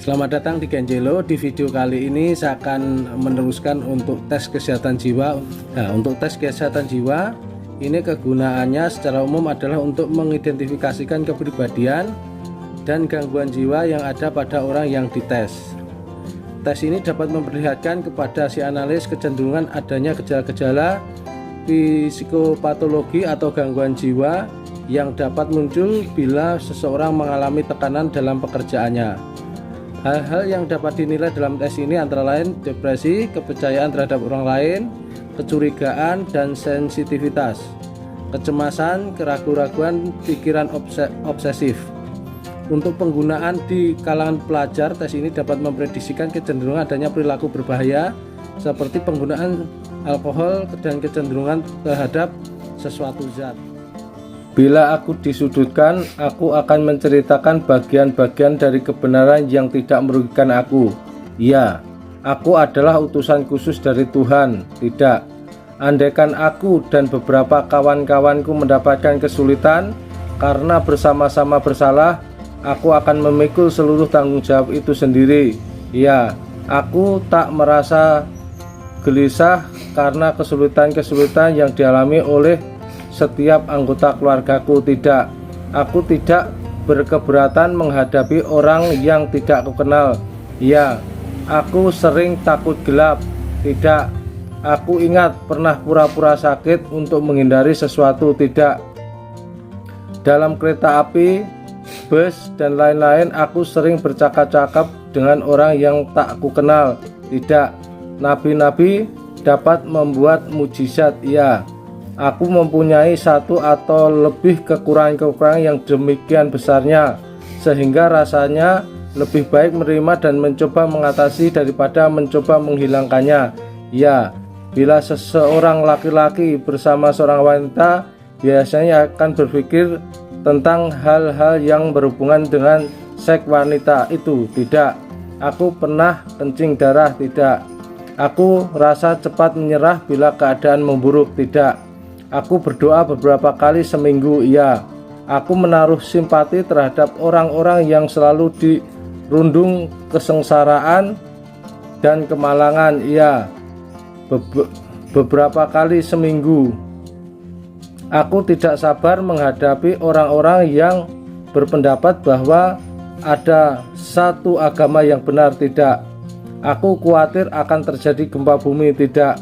Selamat datang di Genjelo. Di video kali ini saya akan meneruskan untuk tes kesehatan jiwa. Nah, untuk tes kesehatan jiwa ini kegunaannya secara umum adalah untuk mengidentifikasikan kepribadian dan gangguan jiwa yang ada pada orang yang dites. Tes ini dapat memperlihatkan kepada si analis kecenderungan adanya gejala-gejala psikopatologi atau gangguan jiwa yang dapat muncul bila seseorang mengalami tekanan dalam pekerjaannya. Hal-hal yang dapat dinilai dalam tes ini antara lain depresi, kepercayaan terhadap orang lain, kecurigaan dan sensitivitas, kecemasan, keraguan-raguan, pikiran obsesif. Untuk penggunaan di kalangan pelajar, tes ini dapat memprediksikan kecenderungan adanya perilaku berbahaya seperti penggunaan alkohol dan kecenderungan terhadap sesuatu zat. Bila aku disudutkan, aku akan menceritakan bagian-bagian dari kebenaran yang tidak merugikan aku. Ya, aku adalah utusan khusus dari Tuhan. Tidak. Andaikan aku dan beberapa kawan-kawanku mendapatkan kesulitan karena bersama-sama bersalah, aku akan memikul seluruh tanggung jawab itu sendiri. Ya, aku tak merasa gelisah karena kesulitan-kesulitan yang dialami oleh setiap anggota keluargaku. Tidak, aku tidak berkeberatan menghadapi orang yang tidak aku kenal. Ya, aku sering takut gelap. Tidak, aku ingat pernah pura-pura sakit untuk menghindari sesuatu. Tidak, dalam kereta api, bus dan lain-lain aku sering bercakap-cakap dengan orang yang tak aku kenal. Tidak, nabi-nabi dapat membuat mujizat. Ya, aku mempunyai satu atau lebih kekurangan-kekurangan yang demikian besarnya sehingga rasanya lebih baik menerima dan mencoba mengatasi daripada mencoba menghilangkannya. Ya, bila seseorang laki-laki bersama seorang wanita biasanya akan berpikir tentang hal-hal yang berhubungan dengan seks wanita itu. Tidak, aku pernah kencing darah. Tidak, aku rasa cepat menyerah bila keadaan memburuk. Tidak, aku berdoa beberapa kali seminggu. Ya, aku menaruh simpati terhadap orang-orang yang selalu dirundung kesengsaraan dan kemalangan. Ya, beberapa kali seminggu. Aku tidak sabar menghadapi orang-orang yang berpendapat bahwa ada satu agama yang benar. Tidak, aku khawatir akan terjadi gempa bumi. Tidak,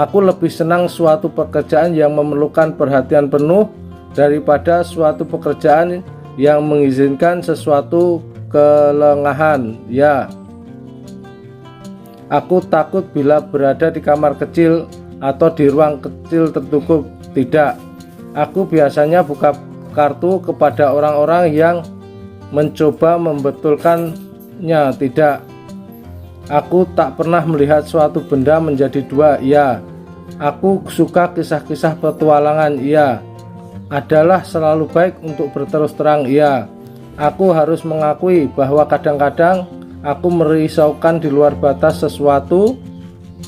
aku lebih senang suatu pekerjaan yang memerlukan perhatian penuh daripada suatu pekerjaan yang mengizinkan sesuatu kelengahan. Ya, aku takut bila berada di kamar kecil atau di ruang kecil tertutup. Tidak, aku biasanya buka kartu kepada orang-orang yang mencoba membetulkannya. Tidak, aku tak pernah melihat suatu benda menjadi dua. Ya, aku suka kisah-kisah petualangan. Ya, adalah selalu baik untuk berterus terang. Ya, aku harus mengakui bahwa kadang-kadang aku merisaukan di luar batas sesuatu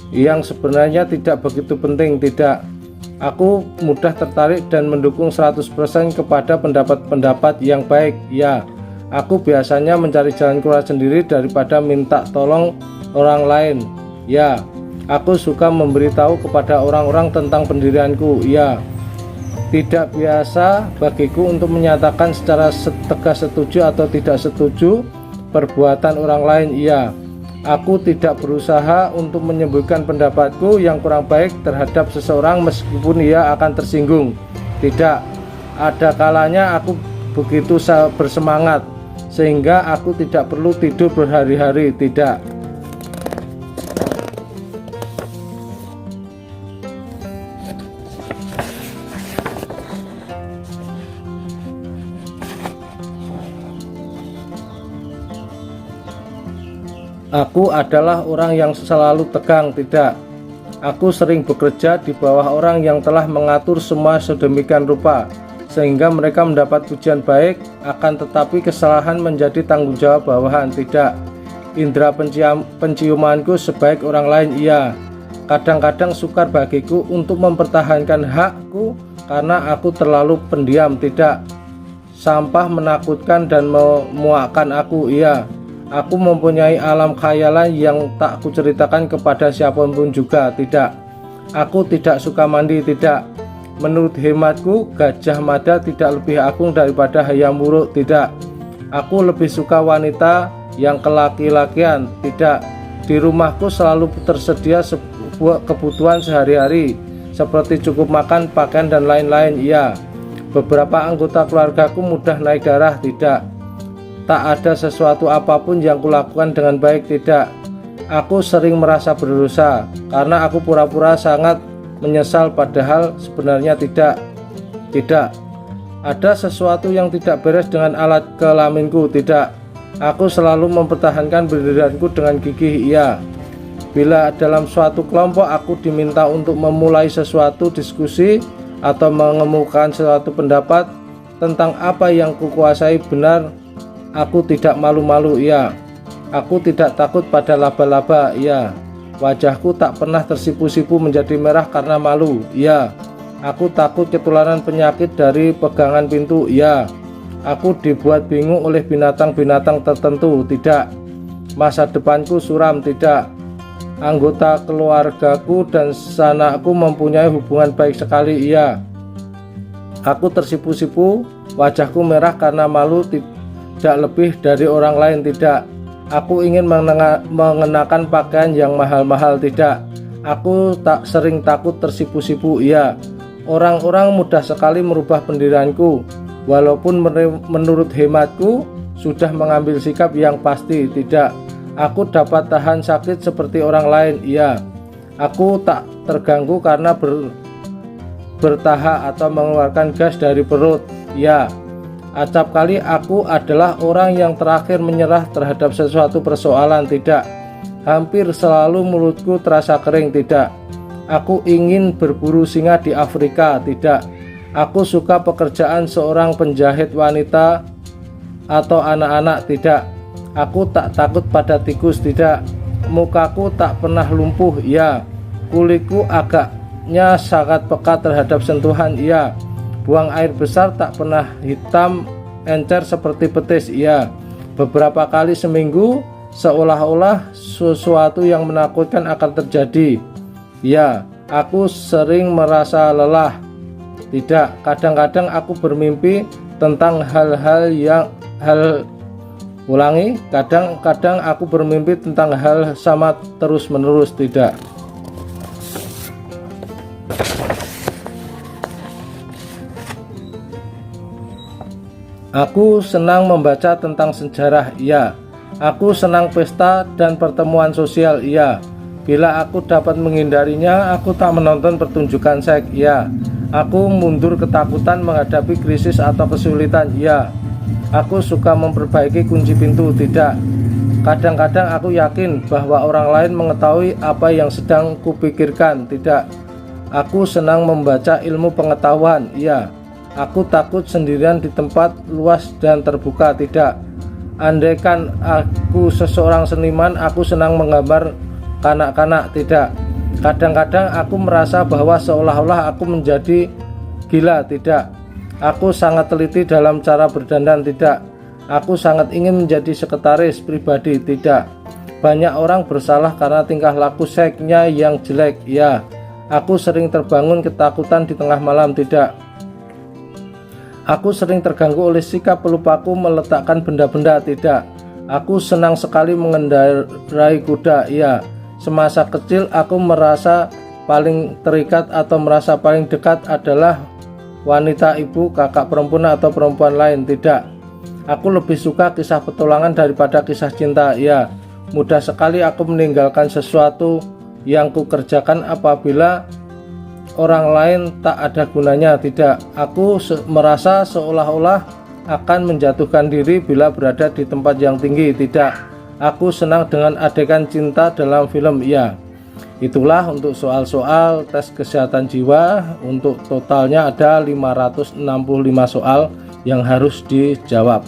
yang sebenarnya tidak begitu penting. Tidak, aku mudah tertarik dan mendukung 100% kepada pendapat-pendapat yang baik. Ya, aku biasanya mencari jalan keluar sendiri daripada minta tolong orang lain. Ya, aku suka memberitahu kepada orang-orang tentang pendirianku. Ya, tidak biasa bagiku untuk menyatakan secara tegas setuju atau tidak setuju perbuatan orang lain. Ya, aku tidak berusaha untuk menyembuhkan pendapatku yang kurang baik terhadap seseorang meskipun ia akan tersinggung. Tidak, ada kalanya aku begitu bersemangat sehingga aku tidak perlu tidur berhari-hari. Tidak, aku adalah orang yang selalu tegang. Tidak, aku sering bekerja di bawah orang yang telah mengatur semua sedemikian rupa sehingga mereka mendapat pujian baik, akan tetapi kesalahan menjadi tanggung jawab bawahan. Tidak, indera penciumanku sebaik orang lain. Iya, kadang-kadang sukar bagiku untuk mempertahankan hakku karena aku terlalu pendiam. Tidak, sampah menakutkan dan memuakkan aku. Iya, Aku mempunyai alam khayalan yang tak kuceritakan kepada siapapun juga. Tidak. Aku tidak suka mandi. Tidak. Menurut hematku, Gajah Mada tidak lebih agung daripada Hayam Wuruk. Tidak. Aku lebih suka wanita yang kelaki-lakian. Tidak. Di rumahku selalu tersedia sebuah kebutuhan sehari-hari, seperti cukup makan, pakaian, dan lain-lain. Iya. Beberapa anggota keluargaku mudah naik darah. Tidak. Tak ada sesuatu apapun yang kulakukan dengan baik. Tidak. Aku sering merasa berdosa karena aku pura-pura sangat menyesal, padahal sebenarnya tidak. Tidak. Ada sesuatu yang tidak beres dengan alat kelaminku. Tidak. Aku selalu mempertahankan berdirianku dengan gigih. Iya. Bila dalam suatu kelompok aku diminta untuk memulai sesuatu diskusi atau mengemukakan suatu pendapat tentang apa yang kukuasai benar, aku tidak malu-malu. Iya. Aku tidak takut pada laba-laba. Iya. Wajahku tak pernah tersipu-sipu menjadi merah karena malu. Iya. Aku takut ketularan penyakit dari pegangan pintu. Iya. Aku dibuat bingung oleh binatang-binatang tertentu. Tidak. Masa depanku suram. Tidak. Anggota keluargaku dan sanakku mempunyai hubungan baik sekali. Iya. Aku tersipu-sipu, wajahku merah karena malu, tidak lebih dari orang lain. Tidak. Aku ingin mengenakan pakaian yang mahal-mahal. Tidak. Aku tak sering takut tersipu-sipu. Iya. Orang-orang mudah sekali merubah pendirianku, walaupun menurut hematku sudah mengambil sikap yang pasti. Tidak. Aku dapat tahan sakit seperti orang lain. Iya. Aku tak terganggu karena bertahap atau mengeluarkan gas dari perut. Iya. Acap kali aku adalah orang yang terakhir menyerah terhadap sesuatu persoalan. Tidak. Hampir selalu mulutku terasa kering. Tidak. Aku ingin berburu singa di Afrika. Tidak. Aku suka pekerjaan seorang penjahit wanita atau anak-anak. Tidak. Aku tak takut pada tikus. Tidak. Mukaku tak pernah lumpuh. Ya. Kulitku agaknya sangat peka terhadap sentuhan. Ya. Buang air besar tak pernah hitam encer seperti betis. Iya. Beberapa kali seminggu seolah-olah sesuatu yang menakutkan akan terjadi. Iya. Aku sering merasa lelah. Tidak. Kadang-kadang aku bermimpi tentang kadang-kadang aku bermimpi tentang hal sama terus-menerus. Tidak. Aku senang membaca tentang sejarah. Iya. Aku senang pesta dan pertemuan sosial. Iya. Bila aku dapat menghindarinya, aku tak menonton pertunjukan seks. Iya. Aku mundur ketakutan menghadapi krisis atau kesulitan. Iya. Aku suka memperbaiki kunci pintu. Tidak. Kadang-kadang aku yakin bahwa orang lain mengetahui apa yang sedang kupikirkan. Tidak. Aku senang membaca ilmu pengetahuan. Iya. Aku takut sendirian di tempat luas dan terbuka. Tidak. Andaikan aku seseorang seniman, aku senang menggambar kanak-kanak. Tidak. Kadang-kadang aku merasa bahwa seolah-olah aku menjadi gila. Tidak. Aku sangat teliti dalam cara berdandan. Tidak. Aku sangat ingin menjadi sekretaris pribadi. Tidak. Banyak orang bersalah karena tingkah laku seksnya yang jelek. Ya. Aku sering terbangun ketakutan di tengah malam. Tidak. Aku sering terganggu oleh sikap pelupaku meletakkan benda-benda. Tidak. Aku senang sekali mengendarai kuda. Iya. Semasa kecil aku merasa paling terikat atau merasa paling dekat adalah wanita, ibu, kakak perempuan atau perempuan lain. Tidak. Aku lebih suka kisah petualangan daripada kisah cinta. Iya. Mudah sekali aku meninggalkan sesuatu yang kukerjakan apabila orang lain tak ada gunanya. Tidak. Aku merasa seolah-olah akan menjatuhkan diri bila berada di tempat yang tinggi. Tidak. Aku senang dengan adegan cinta dalam film. Iya. Itulah untuk soal-soal tes kesehatan jiwa. Untuk totalnya ada 565 soal yang harus dijawab.